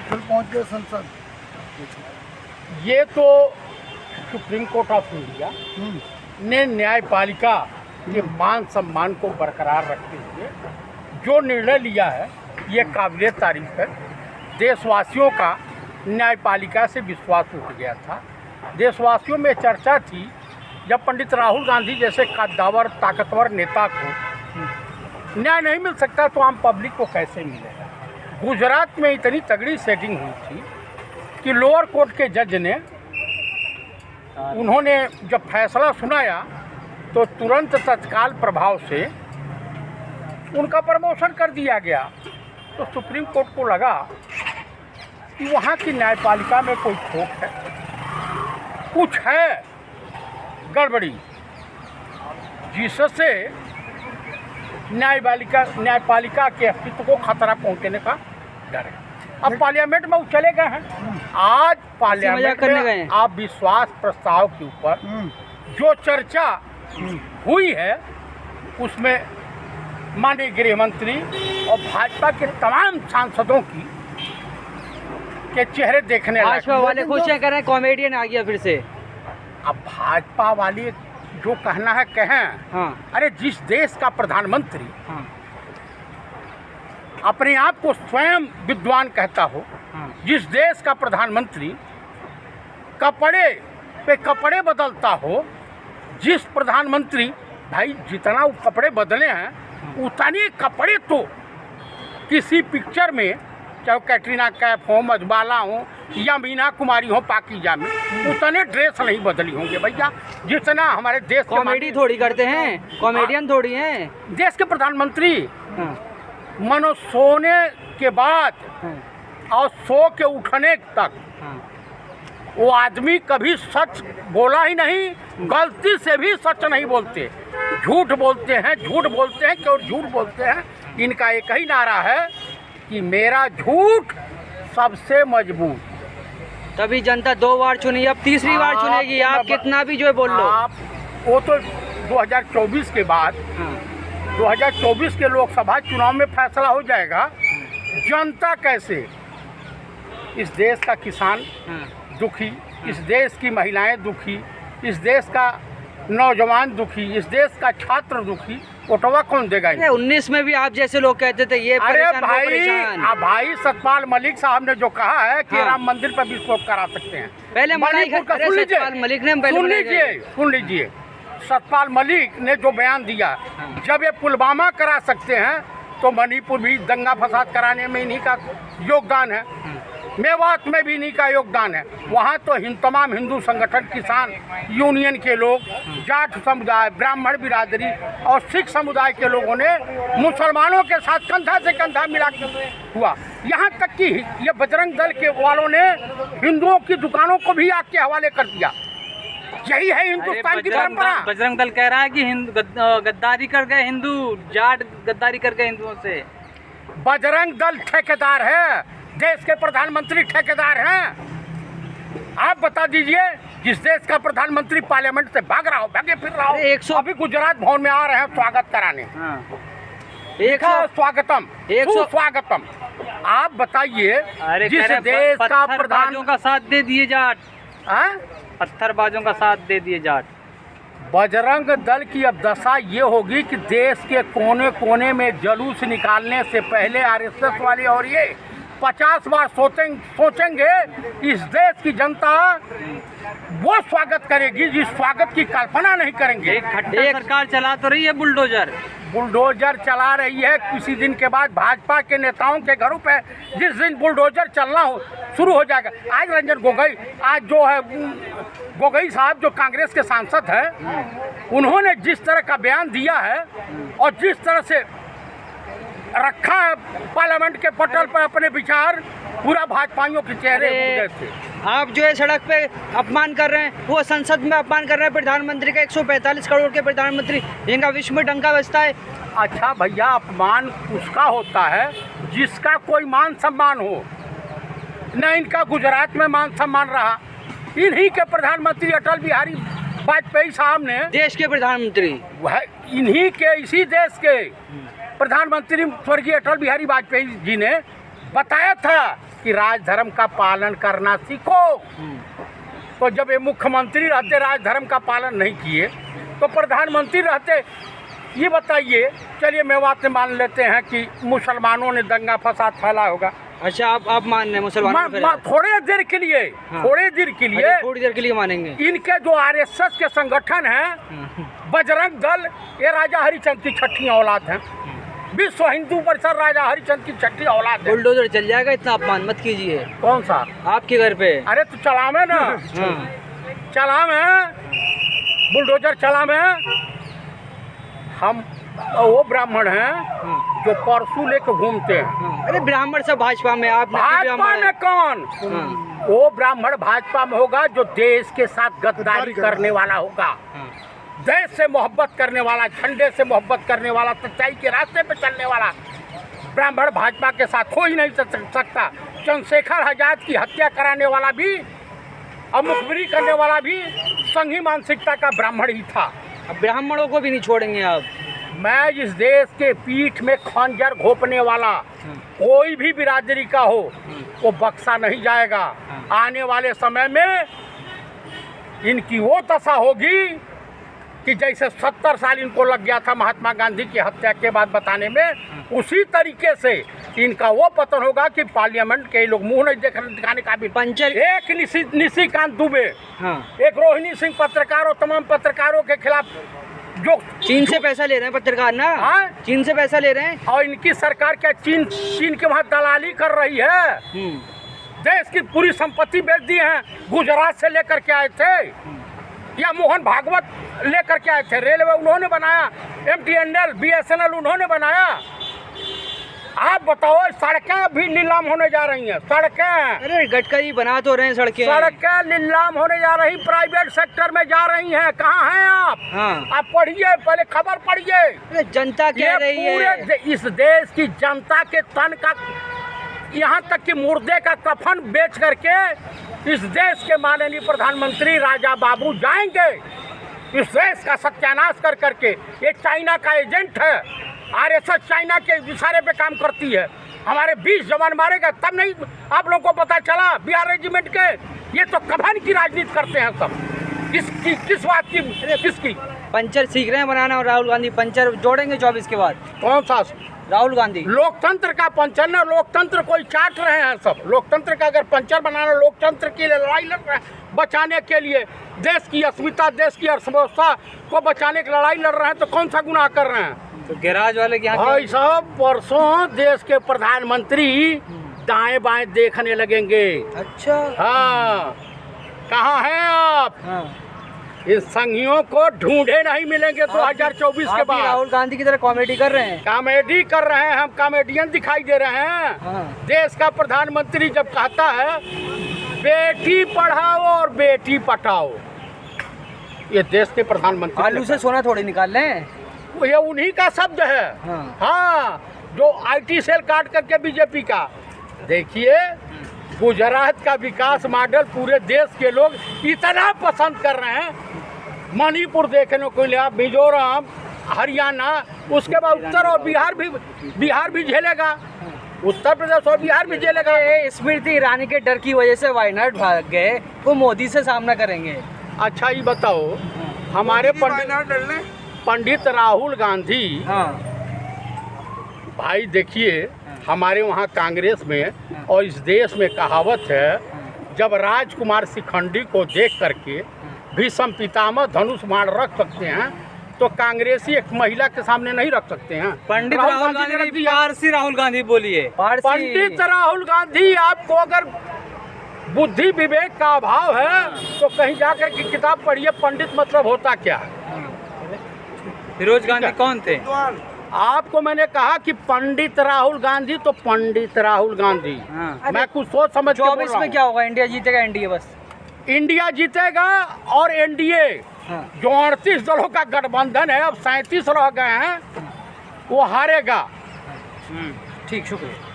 फिर पहुंच गए संसद। ये तो सुप्रीम कोर्ट ऑफ इंडिया ने न्यायपालिका के मान सम्मान को बरकरार रखते हुए जो निर्णय लिया है ये काबिल तारीफ है। देशवासियों का न्यायपालिका से विश्वास उठ गया था। देशवासियों में चर्चा थी जब पंडित राहुल गांधी जैसे कद्दावर ताकतवर नेता को न्याय नहीं मिल सकता तो आम पब्लिक को कैसे मिलेगा। गुजरात में इतनी तगड़ी सेटिंग हुई थी कि लोअर कोर्ट के जज ने उन्होंने जब फैसला सुनाया तो तुरंत तत्काल प्रभाव से उनका प्रमोशन कर दिया गया। तो सुप्रीम कोर्ट को लगा कि वहाँ की न्यायपालिका में कोई खोट है, कुछ है गड़बड़ी, जिससे न्यायपालिका के अस्तित्व को खतरा पहुँचने का डर है। अब पार्लियामेंट में वो चले गए हैं। आज पार्लियामेंट में आप विश्वास प्रस्ताव के ऊपर जो चर्चा हुई है उसमें माननीय गृह मंत्री और भाजपा के तमाम सांसदों के चेहरे देखने लायक। भाजपा वाले खुश हैं, कह रहे हैं कॉमेडियन आ गया फिर से। अब भाजपा वाले जो कहना है कहें। हाँ। अरे जिस देश का प्रधानमंत्री हाँ। अपने आप को स्वयं विद्वान कहता हो, हाँ। जिस देश का प्रधानमंत्री कपड़े पे कपड़े बदलता हो, जिस प्रधानमंत्री भाई जितना वो कपड़े बदले हैं उतने कपड़े तो किसी पिक्चर में, चाहे कैटरीना कैफ हो, मधुबाला हो या मीना कुमारी हो पाकीजा में, उतने ड्रेस नहीं बदली होंगे भैया जितना हमारे देश के। कॉमेडी थोड़ी करते हैं, कॉमेडियन थोड़ी हैं। देश के प्रधानमंत्री हाँ। मनो सोने के बाद और सो के उठने तक वो आदमी कभी सच बोला ही नहीं, गलती से भी सच नहीं बोलते, झूठ बोलते हैं, क्यों झूठ बोलते हैं। इनका एक ही नारा है कि मेरा झूठ सबसे मजबूत। तभी जनता 2 बार चुनी, अब तीसरी बार चुनेगी। आप कितना भी जो है बोल लो। आप वो तो 2024 के बाद 2024 के लोकसभा चुनाव में फैसला हो जाएगा। जनता कैसे, इस देश का किसान दुखी, इस देश की महिलाएं दुखी, इस देश का नौजवान दुखी, इस देश का छात्र दुखी, वोटवा कौन देगा? 19 में भी आप जैसे लोग कहते थे ये परेशान, अरे भाई सतपाल मलिक साहब ने जो कहा है कि हाँ। राम मंदिर पर विस्फोट करा सकते हैं, पहले सतपाल मलिक ने सुन लीजिए सतपाल मलिक ने जो बयान दिया, जब ये पुलवामा करा सकते हैं तो मणिपुर भी दंगा फसाद कराने में इन्हीं का योगदान है, मेवात में भी इन्हीं का योगदान है। वहाँ तो तमाम हिंदू संगठन, किसान यूनियन के लोग, जाट समुदाय, ब्राह्मण बिरादरी और सिख समुदाय के लोगों ने मुसलमानों के साथ कंधा से कंधा मिला हुआ। यहाँ तक कि ये बजरंग दल के वालों ने हिंदुओं की दुकानों को भी आग के हवाले कर दिया। यही है हिंदुस्तान की परंपरा। बजरंग दल कह रहा है कि गद्दारी कर गए हिंदू, जाट गद्दारी कर गए हिंदुओं से। बजरंग दल ठेकेदार है, देश के प्रधानमंत्री ठेकेदार हैं। आप बता दीजिए, जिस देश का प्रधानमंत्री पार्लियामेंट से भाग रहा हो, भागे फिर रहा हो, अभी गुजरात भवन में आ रहे हैं स्वागत कराने। स्वागतम, स्वागतम। आप बताइए, जिस देश का प्रधान का साथ दे दिए जाट, पत्थरबाजों का साथ दे दिए जाट। बजरंग दल की अब दशा ये होगी कि देश के कोने कोने में जुलूस निकालने से पहले आरएसएस वाले और ये 50 बार सोचेंगे। इस देश की जनता वो स्वागत करेगी जिस स्वागत की कल्पना नहीं करेंगे। एक सरकार चला तो रही है बुलडोजर चला रही है। किसी दिन के बाद भाजपा के नेताओं के घरों पे जिस दिन बुलडोजर चलना शुरू हो जाएगा। आज रंजन गोगोई, आज जो है गोगोई साहब जो कांग्रेस के सांसद हैं, उन्होंने जिस तरह का बयान दिया है और जिस तरह से रखा है पार्लियामेंट के पटल पर अपने विचार, पूरा भाजपाइयों के चेहरे थे। आप जो है सड़क पे अपमान कर रहे हैं, वो संसद में अपमान कर रहे हैं प्रधानमंत्री का। 145 करोड़ के प्रधानमंत्री, जिनका विश्व में डंका बजता है। अच्छा भैया, अपमान उसका होता है जिसका कोई मान सम्मान हो। न इनका गुजरात में मान सम्मान रहा। इन्हीं के प्रधानमंत्री अटल बिहारी वाजपेयी साहब ने, देश के प्रधानमंत्री, वह इन्हीं के, इसी देश के प्रधानमंत्री स्वर्गीय अटल बिहारी वाजपेयी जी ने बताया था कि राजधर्म का पालन करना सीखो। तो जब ये मुख्यमंत्री रहते राजधर्म का पालन नहीं किए तो प्रधानमंत्री रहते, ये बताइए। चलिए मेवात में मान लेते हैं कि मुसलमानों ने दंगा फसाद फैला होगा। अच्छा, आप मान रहे हैं मुसलमानों पे? थोड़े देर के लिए, हाँ। थोड़ी देर के लिए, अच्छा, थोड़ी देर के लिए मानेंगे। इनके जो आरएसएस के संगठन हैं, बजरंग दल, ये राजा हरिचंद की छठी औलाद हैं। विश्व हिंदू परिषद राजा हरिचंद की छठी औलाद है। बुलडोजर चल जाएगा, इतना अपमान मत कीजिए। कौन सा? आपके घर पे? अरे तो चलावे ना, चलावे, बुलडोजर चलावे। हम वो ब्राह्मण हैं जो परसू लेके घूमते हैं। अरे ब्राह्मण सब भाजपा में, आप भाजपा में कौन? वो ब्राह्मण भाजपा में होगा जो देश के साथ गद्दारी करने वाला होगा, देश से मोहब्बत करने वाला, झंडे से मोहब्बत करने वाला, सच्चाई के रास्ते पे चलने वाला ब्राह्मण भाजपा के साथ हो ही नहीं सकता। चंद्रशेखर आजाद की हत्या कराने वाला भी और मुखबिरी करने वाला भी संघी मानसिकता का ब्राह्मण ही था। अब ब्राह्मणों को भी नहीं छोड़ेंगे आप? मैं इस देश के पीठ में खंजर घोंपने वाला कोई भी बिरादरी का हो वो बख्शा नहीं जाएगा। आने वाले समय में इनकी वो दशा होगी कि जैसे 70 साल इनको लग गया था महात्मा गांधी की हत्या के बाद बताने में, उसी तरीके से इनका वो पतन होगा कि पार्लियामेंट के लोग मुंह नहीं दिखाने का भी। पंचर एक निशिकांत दुबे, हाँ, एक रोहिणी सिंह पत्रकार और तमाम पत्रकारों के खिलाफ जो चीन से पैसा ले रहे हैं पत्रकार ना, हाँ? चीन से पैसा ले रहे हैं और इनकी सरकार क्या चीन के वहाँ दलाली कर रही है। देश की पूरी संपत्ति बेच दी है। गुजरात से लेकर के आए थे या मोहन भागवत लेकर के आए थे, रेलवे उन्होंने बनाया, MTNL BSNL उन्होंने बनाया। आप बताओ, सड़कें भी नीलाम होने जा रही हैं, सड़कें। अरे गडकरी बना तो रहे हैं सड़कें नीलाम होने जा रही, प्राइवेट सेक्टर में जा रही हैं। कहाँ हैं आप? हाँ। आप पढ़िए, पहले खबर पढ़िए। अरे जनता कह रही है, इस देश की जनता के तन का, यहाँ तक कि मुर्दे का कफन बेच करके इस देश के माननीय प्रधानमंत्री राजा बाबू जाएंगे इस देश का सत्यानाश कर करके। ये चाइना का एजेंट है, आरएसएस चाइना के इशारे पे काम करती है। हमारे 20 जवान मारे गए, तब नहीं आप लोगों को पता चला? बिहार रेजिमेंट के ये तो कफन की राजनीति करते हैं सब। किस बात की, किसकी? पंचर सीख रहे हैं बनाना, और राहुल गांधी पंचर जोड़ेंगे 24 के बाद। कौन सा? राहुल गांधी लोकतंत्र का पंचर ना, लोकतंत्र कोई चाट रहे हैं सब। लोकतंत्र का अगर पंचर बनाना, लोकतंत्र की लड़ाई लड़ रहे हैं बचाने के लिए, देश की अस्मिता, देश की अर्थव्यवस्था को बचाने की लड़ाई लड़ रहे हैं, तो कौन सा गुनाह कर रहे हैं? तो गैराज वाले क्या? भाई साहब, परसों देश के प्रधानमंत्री दाएं बाएं देखने लगेंगे। अच्छा, हाँ, कहाँ हैं आप? हाँ। इन संघियों को ढूंढे नहीं मिलेंगे 2024 के बाद। राहुल गांधी की तरह कॉमेडी कर रहे हैं। कॉमेडी कर रहे हैं, हम कॉमेडियन दिखाई दे रहे हैं। हाँ। देश का प्रधानमंत्री जब कहता है बेटी पढ़ाओ और बेटी पटाओ, ये देश के प्रधानमंत्री आलू से सोना थोड़ी निकाल लें, ये उन्हीं का शब्द है। हाँ, जो IT सेल काट करके बीजेपी का। देखिए, गुजरात का विकास मॉडल पूरे देश के लोग इतना पसंद कर रहे हैं। मणिपुर देखने को लिया, मिजोरम, हरियाणा, उसके बाद उत्तर और बिहार भी झेलेगा। उत्तर प्रदेश और बिहार भी झेलेगा। स्मृति ईरानी के डर की वजह से वायनाड भाग गए, वो मोदी से सामना करेंगे। अच्छा, ये बताओ, हमारे पंडित राहुल गांधी, हाँ भाई देखिए, हमारे वहाँ कांग्रेस में और इस देश में कहावत है, जब राजकुमार शिखंडी को देख करके भीष्म पितामह धनुष बाण रख सकते हैं, तो कांग्रेसी एक महिला के सामने नहीं रख सकते हैं। पंडित राहुल गांधी, पारसी राहुल गांधी बोलिए। पंडित राहुल गांधी, आपको अगर बुद्धि विवेक का अभाव है तो कहीं जाकर की किताब पढ़िए, पंडित मतलब होता क्या है। फिरोज गांधी कौन थे? आपको मैंने कहा कि पंडित राहुल गांधी, तो पंडित राहुल गांधी। हाँ। मैं कुछ सोच समझ के बोल रहा हूं। 24 में क्या होगा? इंडिया जीतेगा, एनडीए? बस इंडिया जीतेगा और एनडीए, हाँ। जो 38 दलों का गठबंधन है, अब 37 रह गए हैं, वो हारेगा। ठीक, शुक्रिया।